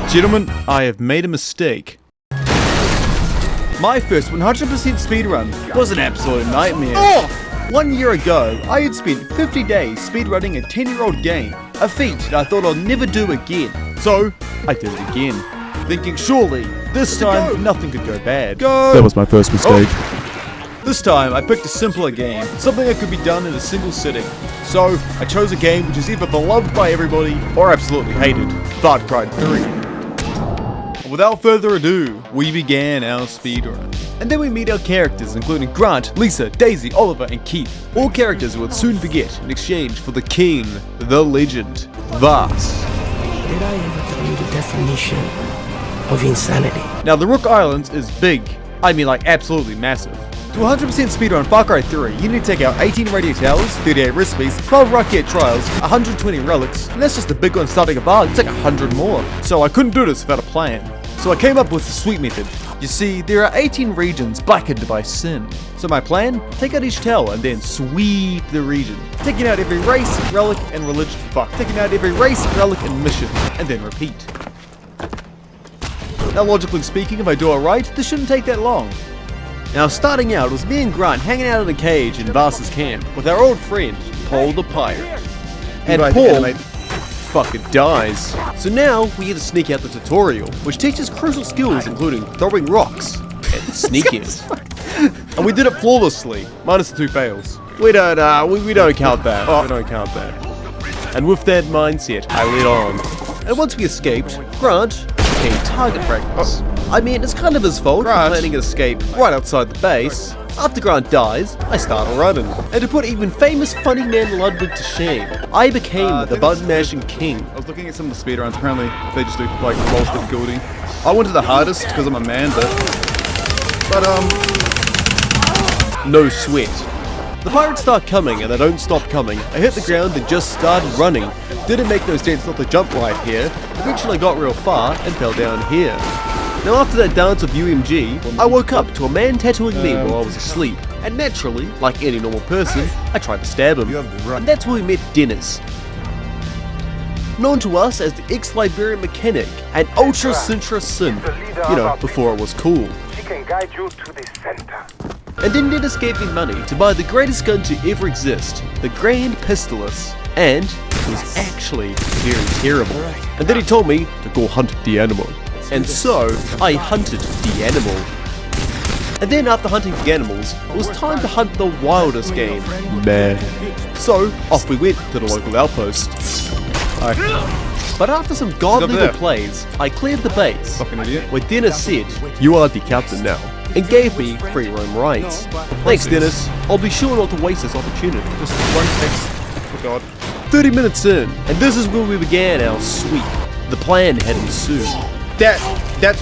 Gentlemen, I have made a mistake. My first 100% speedrun was an absolute nightmare. 1 year ago, I had spent 50 days speedrunning a 10-year-old game, a feat that I thought I'd never do again. So, I did it again, thinking surely, this time, nothing could go bad. That was my first mistake. This time, I picked a simpler game, something that could be done in a single sitting. So, I chose a game which is either beloved by everybody, or absolutely hated, Farcry 3. Without further ado, we began our speedrun. And then we meet our characters, including Grant, Lisa, Daisy, Oliver, and Keith. All characters we would soon forget in exchange for the king, the legend, Vaas. Did I ever tell you the definition of insanity? Now the Rook Islands is big, I mean like absolutely massive. To 100% speedrun Farcry 3, you need to take out 18 radio towers, 38 recipes, 12 rocket trials, 120 relics, and that's just the big one starting a bar, it's like 100 more. So I couldn't do this without a plan. So I came up with the sweet method. You see, there are 18 regions blackened by sin. So my plan? Take out each tower and then sweep the region. Taking out every race, relic, and religion. Taking out every race, relic, and mission. And then repeat. Now logically speaking, if I do it right, this shouldn't take that long. Now starting out, it was me and Grant hanging out in a cage in Vaas's camp with our old friend, Paul the Pirate. And Paul fucking dies. So now we get to sneak out the tutorial, which teaches crucial skills including throwing rocks and sneaking. And we did it flawlessly, minus the 2 fails. We don't count that. We don't count that. And with that mindset, I led on. And once we escaped, Grant became target practice. I mean, it's kind of his fault for planning an escape right outside the base. After Grant dies, I start running. And to put even famous funny man Ludwig to shame, I became the button-mashing king. I was looking at some of the speedruns, apparently they just do like the most difficulty. I went to the hardest because I'm a man, but no sweat. The pirates start coming and they don't stop coming. I hit the ground and just started running. Didn't make no sense not to jump right here. Eventually I got real far and fell down here. Now after that dance of UMG, I woke up to a man tattooing me while I was asleep. And naturally, like any normal person, I tried to stab him. And that's where we met Dennis. Known to us as the ex-Liberian mechanic and Ultra Citra Sin. You know, before it was cool. She can guide you to the center. And then Dennis gave me money to buy the greatest gun to ever exist, the Grand Pistolus. And it was actually very terrible. And then he told me to go hunt the animal. And so, I hunted the animal. And then after hunting the animals, it was time to hunt the wildest game, man. So, off we went to the local outpost. But after some god-level plays, I cleared the base, where Dennis said, "You are the captain now," and gave me free roam rights. Thanks Dennis, I'll be sure not to waste this opportunity. Just one text, oh god. 30 minutes in, and this is where we began our sweep. The plan had ensued. That's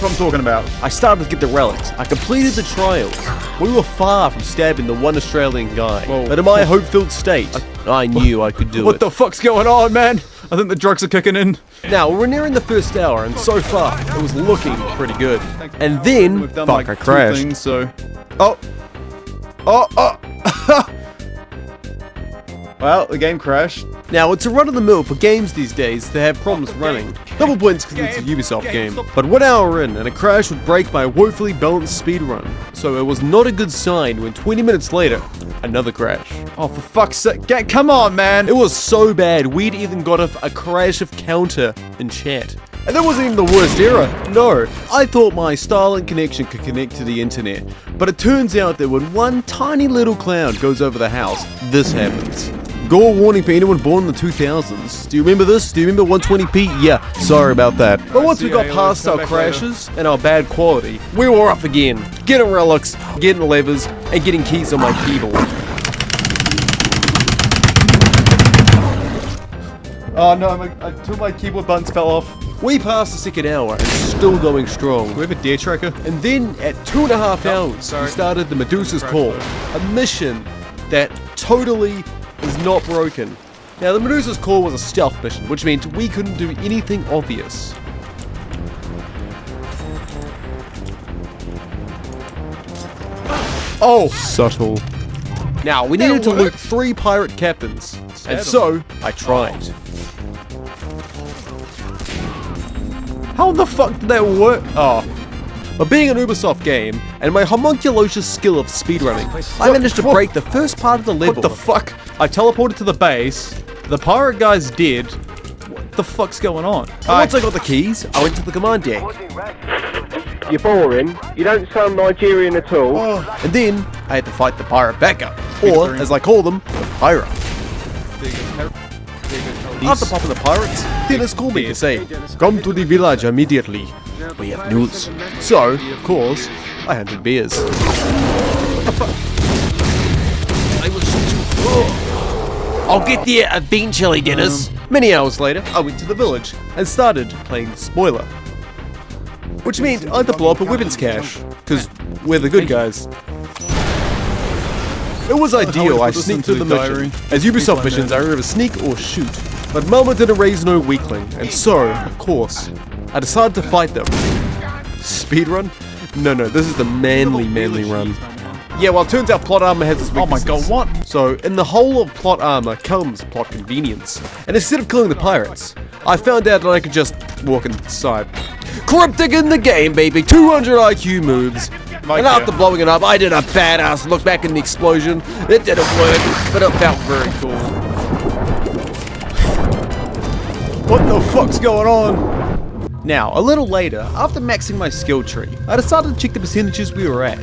what I'm talking about. I started to get the relics. I completed the trials. We were far from stabbing the one Australian guy. Whoa. But in my hope-filled state, I knew I could do it. What the fuck's going on, man? I think the drugs are kicking in. Now, we're nearing the first hour, and so far, it was looking pretty good. And then, fuck, I crashed. Things, so. Well, the game crashed. Now, it's a run-of-the-mill for games these days that have problems running. Double points because it's a Ubisoft game. But 1 hour in, and a crash would break my woefully balanced speedrun. So it was not a good sign when 20 minutes later, another crash. Oh, for fuck's sake. Come on, man. It was so bad, we'd even got a crash of counter in chat. And that wasn't even the worst error. No, I thought my Starlink connection could connect to the internet. But it turns out that when one tiny little cloud goes over the house, this happens. Gore warning for anyone born in the 2000s. Do you remember this? Do you remember 120p? Yeah, sorry about that. But once we got past our crashes and our bad quality, we were off again. Getting relics, getting levers, and getting keys on my keyboard. Oh no, two of my keyboard buttons fell off. We passed the second hour and still going strong. Do we have a deer tracker? And then at 2.5 hours, we started the Medusa's Call, a mission that totally is not broken. Now the Medusa's Call was a stealth mission, which meant we couldn't do anything obvious. Oh! Subtle. Now we needed to loot 3 pirate captains, and so I tried. How the fuck did that work? Oh. But being an Ubisoft game, and my homunculocious skill of speedrunning, I managed to break the first part of the level. What the fuck? I teleported to the base. The pirate guy's dead. What the fuck's going on? And once I got the keys, I went to the command deck. You're boring. You don't sound Nigerian at all. And then, I had to fight the pirate backup. Or, as I call them, the pirate. After popping the pirates, Dennis called me to say, "Come to the village immediately. We have news." So, of course, I hunted bears. I'll get there eventually, Dennis. Many hours later, I went to the village and started playing spoiler. Which meant I had to blow up a weapons cache, because we're the good guys. It was ideal, I sneaked through the mission. As Ubisoft missions are either sneak or shoot. But Mama didn't raise no weakling, and so, of course, I decided to fight them. Speedrun? No, this is the manly run. Yeah, well, it turns out plot armor has its weaknesses. Oh my god, what? So, in the whole of plot armor comes plot convenience. And instead of killing the pirates, I found out that I could just walk inside. Cryptic in the game, baby! 200 IQ moves! And after blowing it up, I did a badass look back in the explosion. It didn't work, but it felt very cool. What the fuck's going on? Now, a little later, after maxing my skill tree, I decided to check the percentages we were at.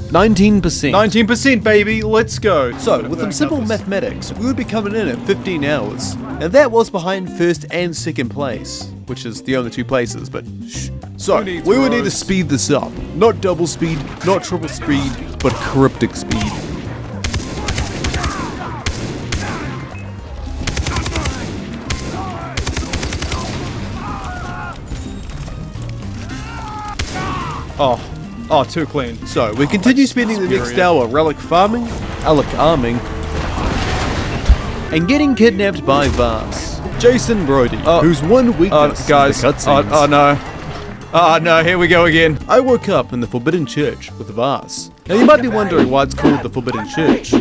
19%. 19%, baby, let's go. So, with some simple mathematics, we would be coming in at 15 hours. And that was behind first and second place, which is the only two places, but shh. So, we would need to speed this up. Not double speed, not triple speed, but cryptic speed. Oh, too clean. So, we continue spending the next hour relic farming, arming, and getting kidnapped by Vaas, Jason Brody, whose one weakness guys, is the cutscenes. Oh no, here we go again. I woke up in the Forbidden Church with Vaas. Now you might be wondering why it's called the Forbidden Church.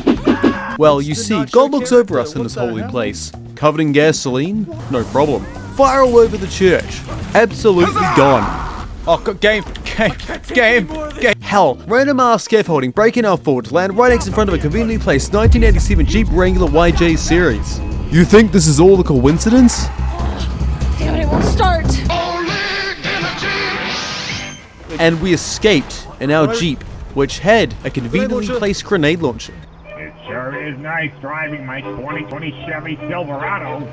Well, you see, God looks over us in this holy place. Covered in gasoline? No problem. Fire all over the church. Absolutely gone. Oh, game. Hell, random ass scaffolding breaking our fort to land right next in front of a conveniently placed 1987 Jeep Wrangler YJ series. You think this is all a coincidence? Damn it, it won't start. And we escaped in our Jeep, which had a conveniently placed grenade launcher. It sure is nice driving my 2020 Chevy Silverado.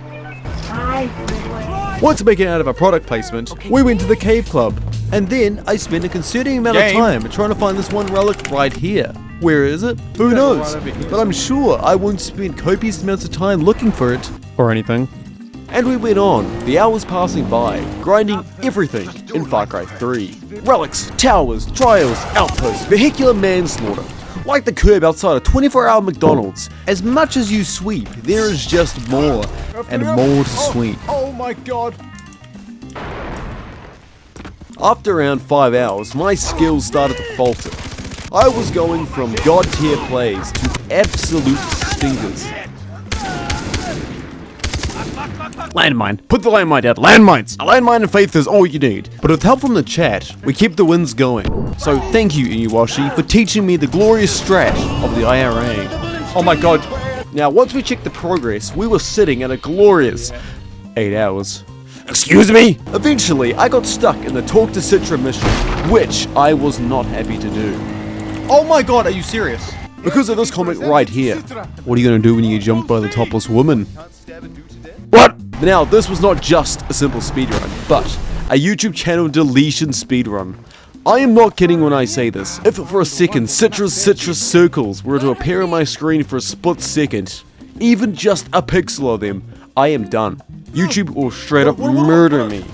Once making out of a product placement, we went to the cave club. And then I spent a concerning amount of time trying to find this one relic right here. Where is it? Who knows? But I'm sure I won't spend copious amounts of time looking for it. Or anything. And we went on, the hours passing by, grinding everything in Far Cry 3. Relics, towers, trials, outposts, vehicular manslaughter. Like the curb outside a 24-hour McDonald's. As much as you sweep, there is just more, and more to sweep. Oh my god. After around 5 hours, my skills started to falter. I was going from god tier plays to absolute stinkers. Landmine. Put the landmine down. Landmines. A landmine and faith is all you need. But with help from the chat, we kept the wins going. So thank you, Inuwashi, for teaching me the glorious strat of the IRA. Oh my god. Now, once we checked the progress, we were sitting at a glorious 8 hours. Excuse me? Eventually, I got stuck in the Talk to Citra mission, which I was not happy to do. Oh my god, are you serious? Because of this comment right here. What are you gonna do when you get jumped by the topless woman? What? Now, this was not just a simple speedrun, but a YouTube channel deletion speedrun. I am not kidding when I say this. If for a second Citra's circles were to appear on my screen for a split second, even just a pixel of them, I am done. YouTube will straight up murder me.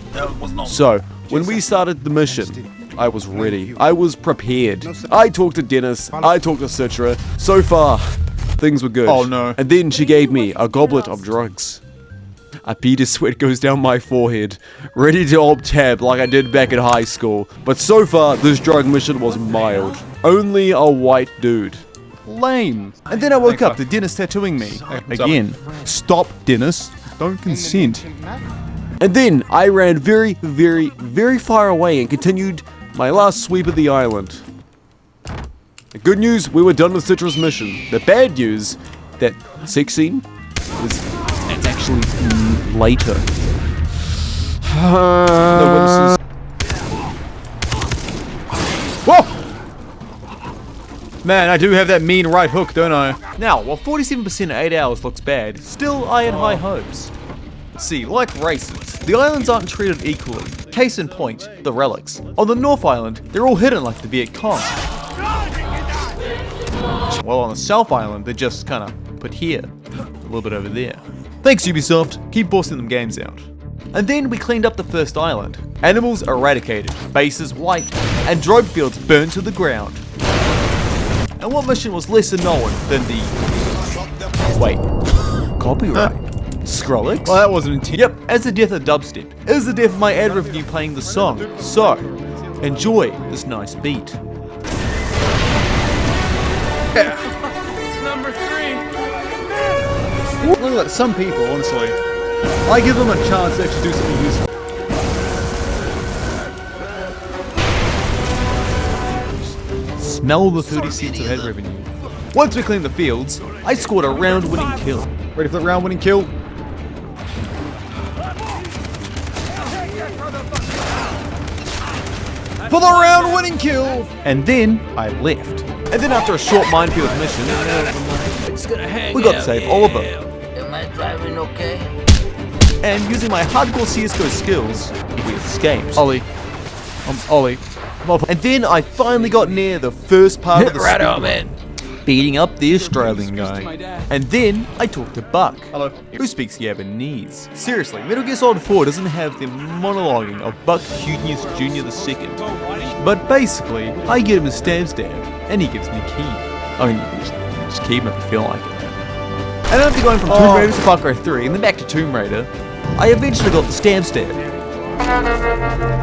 So, when we started the mission, I was ready. I was prepared. I talked to Dennis. I talked to Citra. So far, things were good. Oh no. And then she gave me a goblet of drugs. A bead of sweat goes down my forehead, ready to alt tab like I did back in high school. But so far, this drug mission was mild. Only a white dude. Lame. And then I woke up to Dennis tattooing me. Again. Stop, Dennis. Don't consent. And then I ran very, very, very far away and continued my last sweep of the island. The good news, we were done with Citra's mission. The bad news, that sex scene it's actually later. No witnesses. Whoa! Man, I do have that mean right hook, don't I? Now, while 47% in 8 hours looks bad, still I had high hopes. See, like races, the islands aren't treated equally. Case in point, the relics. On the North Island, they're all hidden like the Viet Cong. While on the South Island, they're just kinda put here, a little bit over there. Thanks Ubisoft, keep bossing them games out. And then we cleaned up the first island. Animals eradicated, bases wiped, and drope fields burned to the ground. And what mission was lesser known than the... Wait, copyright? Skrillex? Well, that wasn't intended. Yep, as the death of dubstep, is the death of my ad revenue playing the song. So, enjoy this nice beat. Number 3. Look at that, some people, honestly, I give them a chance to actually do something useful. Smell the 30 cents of ad revenue. Once we cleaned the fields, I scored a round-winning kill. Ready for the round-winning kill? For the round-winning kill! And then I left. And then after a short minefield mission, we got to save Oliver. Am I driving okay? And using my hardcore CSGO skills, we escaped. Ollie. Ollie. And then I finally got near the first part of the speedrun, beating up the Australian guy. And then I talked to Buck, Hello. who speaks Japanese. Seriously, Metal Gear Solid 4 doesn't have the monologuing of Buck Hughes Jr. II. But basically, I get him a stab, and he gives me key. I mean, just keep him if you feel like it. And after going from Tomb Raider to Far Cry 3 and then back to Tomb Raider, I eventually got the stab.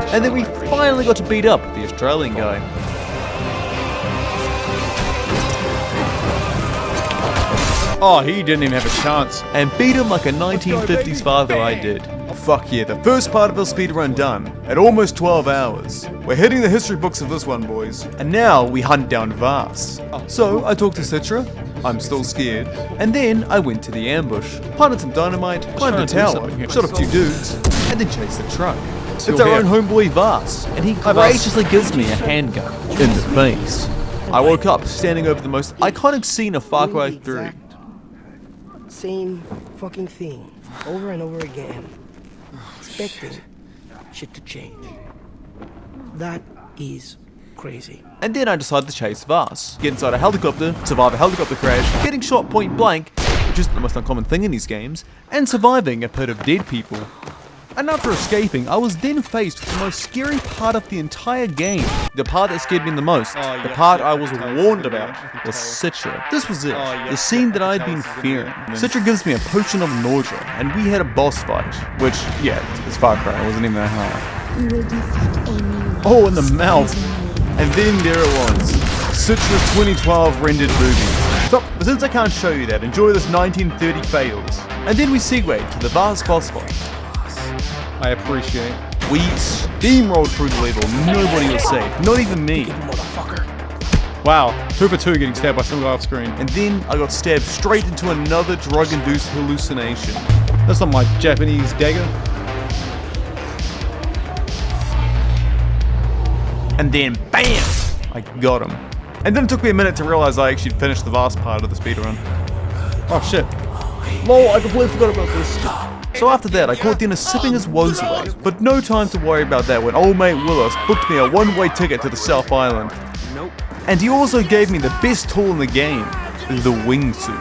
And then we finally got to beat up the Australian guy. Oh, he didn't even have a chance. And beat him like a 1950s father I did. Fuck yeah, the first part of our speedrun done, at almost 12 hours. We're hitting the history books of this one, boys. And now we hunt down Vaas. So I talked to Citra, I'm still scared, and then I went to the ambush, planted some dynamite, climbed a tower, shot a few dudes, and then chased the truck. It's our own homeboy Vaas, and he graciously gives me a handgun in the face. I woke up standing over the most iconic scene of Far Cry 3. Same fucking thing, over and over again. Expecting shit to change. That is crazy. And then I decided to chase Vaas, get inside a helicopter, survive a helicopter crash, getting shot point blank, which isn't the most uncommon thing in these games, and surviving a pit of dead people. And after escaping, I was then faced with the most scary part of the entire game. The part that scared me the most, the part I was warned about, was Citra. This was it, the scene that I'd been fearing. Citra gives me a potion of nausea, and we had a boss fight, which, yeah, it's Far Cry, it wasn't even that hard. Oh, in the mouth! And then there it was, Citra's 2012 rendered movie. Stop, but since I can't show you that, enjoy this 1930 fails. And then we segued to the Vaas boss fight. I appreciate. We steamrolled through the level, nobody was safe, not even me. Wow, 2 for 2 getting stabbed by some guy off screen. And then I got stabbed straight into another drug-induced hallucination. That's not my Japanese dagger. And then, BAM! I got him. And then it took me a minute to realize I actually finished the vast part of the speedrun. Oh shit. Lol, I completely forgot about this. So after that, I caught dinner sipping his woes away, but no time to worry about that when old mate Willis booked me a one-way ticket to the South Island. Nope. And he also gave me the best tool in the game, the wingsuit.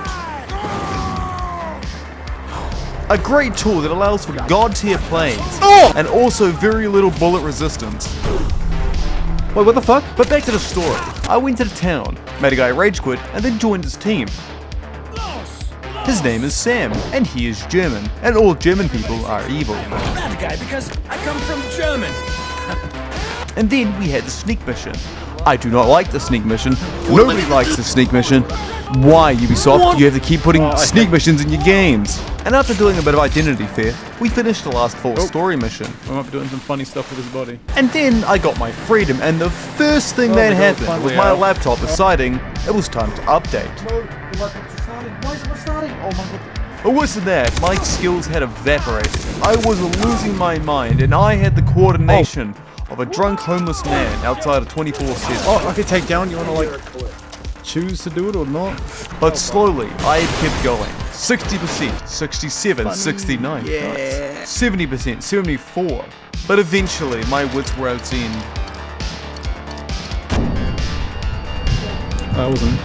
A great tool that allows for god-tier planes, and also very little bullet resistance. Wait, what the fuck? But back to the story. I went to the town, made a guy rage quit, and then joined his team. His name is Sam, and he is German, and all German people are evil. That guy, because I come from German. And then we had the sneak mission. I do not like the sneak mission. Nobody likes the sneak mission. Why, Ubisoft? You have to keep putting sneak missions in your games. And after doing a bit of identity theft, we finished the last full story mission. We might be doing some funny stuff with his body. And then I got my freedom, and the first thing that happened was my laptop deciding it was time to update. Why is it not starting? Oh my god. But worse than that, my skills had evaporated. I was losing my mind, and I had the coordination of a drunk homeless man outside of 24/7. Oh, I could take down. You wanna like choose to do it or not? But slowly, I kept going. 60%, 67, 69, 70%, 74. But eventually, my wits were at its end. That wasn't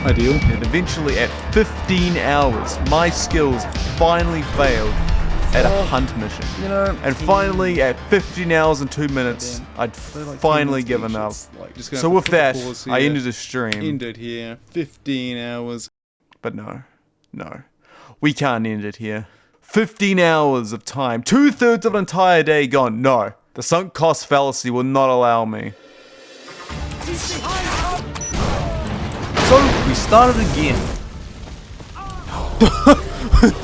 ideal. And eventually, at 15 hours, my skills finally failed at a hunt mission. You know, And finally, at 15 hours and 2 minutes, I'd finally given up. So with that, I ended the stream. Ended here. 15 hours. But no. We can't end it here. 15 hours of time, 2/3 of an entire day gone. No, the sunk cost fallacy will not allow me. So, we started again.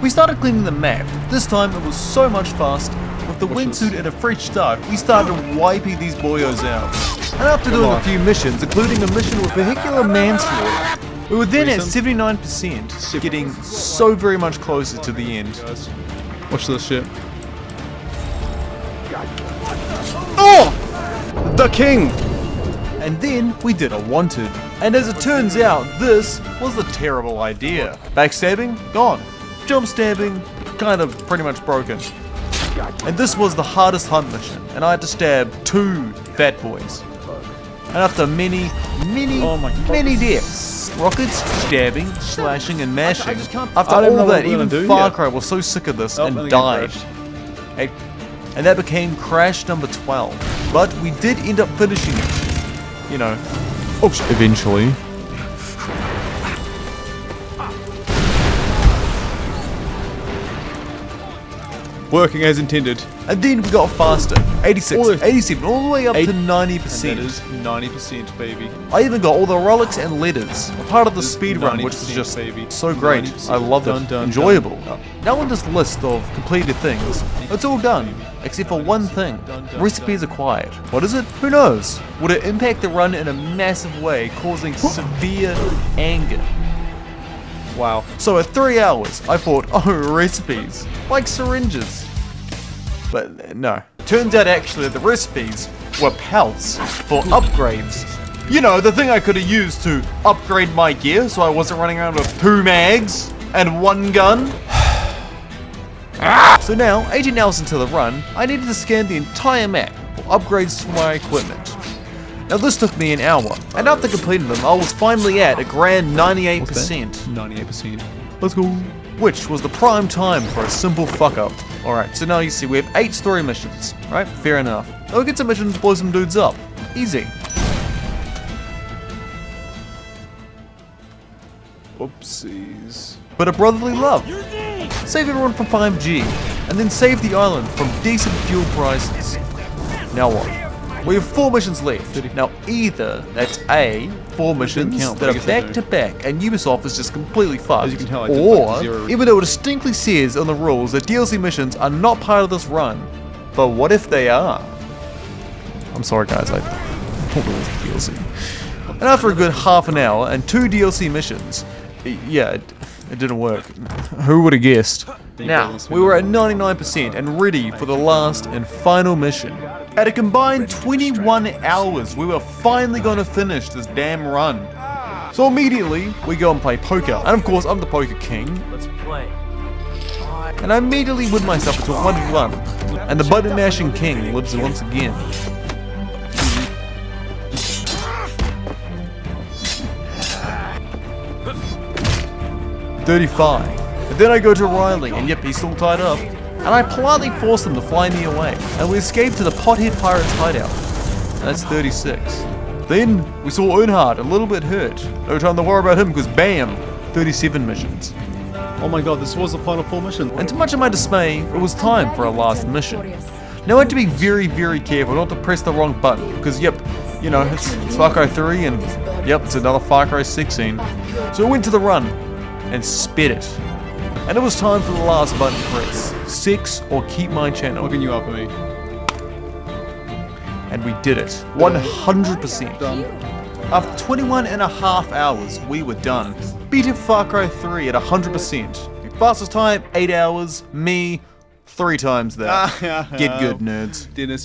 We started cleaning the map. This time it was so much faster. With the wingsuit and a fresh start, we started wiping these boyos out. And after doing a few missions, including a mission with vehicular manslaughter, we were then at 79%, getting so very much closer to the end. Watch this shit. Oh! The king! And then we did a wanted. And as it turns out, this was a terrible idea. Backstabbing? Gone. Jump stabbing? Kind of pretty much broken. And this was the hardest hunt mission, and I had to stab 2 fat boys. And after many deaths, rockets, stabbing, slashing, and mashing, after all that, even Farcry was so sick of this and died. And that became crash number 12. But we did end up finishing it. You know, eventually. Working as intended. And then we got faster. 86, 87, all the way up to 90%. That is 90%, baby. I even got all the relics and letters. A part of the speedrun, which was just so great. 90%. I loved it. Enjoyable. Now on this list of completed things, it's all done. Except for one thing. Recipes acquired. What is it? Who knows? Would it impact the run in a massive way, causing severe anger? Wow. So at 3 hours, I thought, oh, recipes. Like syringes. But no. Turns out actually the recipes were pelts for upgrades. You know, the thing I could have used to upgrade my gear so I wasn't running around with 2 mags and 1 gun. So now, 18 hours into the run, I needed to scan the entire map for upgrades to my equipment. Now this took me an hour, and after completing them, I was finally at a grand 98%. 98%. Let's go. Which was the prime time for a simple fuck up. Alright, so now you see we have 8 story missions, right? Fair enough. Now we get some missions to blow some dudes up. Easy. Oopsies. But a brotherly love. Save everyone from 5G, and then save the island from decent fuel prices. Now what? We have 4 missions left. Now either that's A, 4 missions that are back to back and Ubisoft is just completely fucked, you can tell, or even though it distinctly says on the rules that DLC missions are not part of this run, but what if they are? I'm sorry guys, I don't know it's DLC. And after a good half an hour and 2 DLC missions, yeah, it didn't work. Who would have guessed? Now, we were at 99% and ready for the last and final mission. At a combined 21 hours, we were finally going to finish this damn run. So immediately, we go and play poker. And of course, I'm the poker king. Let's play. And I immediately win myself to 1-1. And the button mashing king lives once again. $35. And then I go to Riley, and yep, he's still tied up. And I politely force them to fly me away. And we escape to the Pothead Pirates hideout. And that's 36. Then we saw Earnhardt a little bit hurt. No time to worry about him because bam, 37 missions. Oh my god, this was the final 4 mission. And to much of my dismay, it was time for our last mission. Now I had to be very, very careful not to press the wrong button because yep, you know, it's Far Cry 3 and yep, it's another Far Cry 16. So I went to the run and sped it. And it was time for the last button press. 6 or keep my channel. Looking you up for me. And we did it. 100%. Done. After 21 and a half hours, we were done. Beating Far Cry 3 at 100%. Fastest time, 8 hours. Me, 3 times that. Get good, nerds. Dennis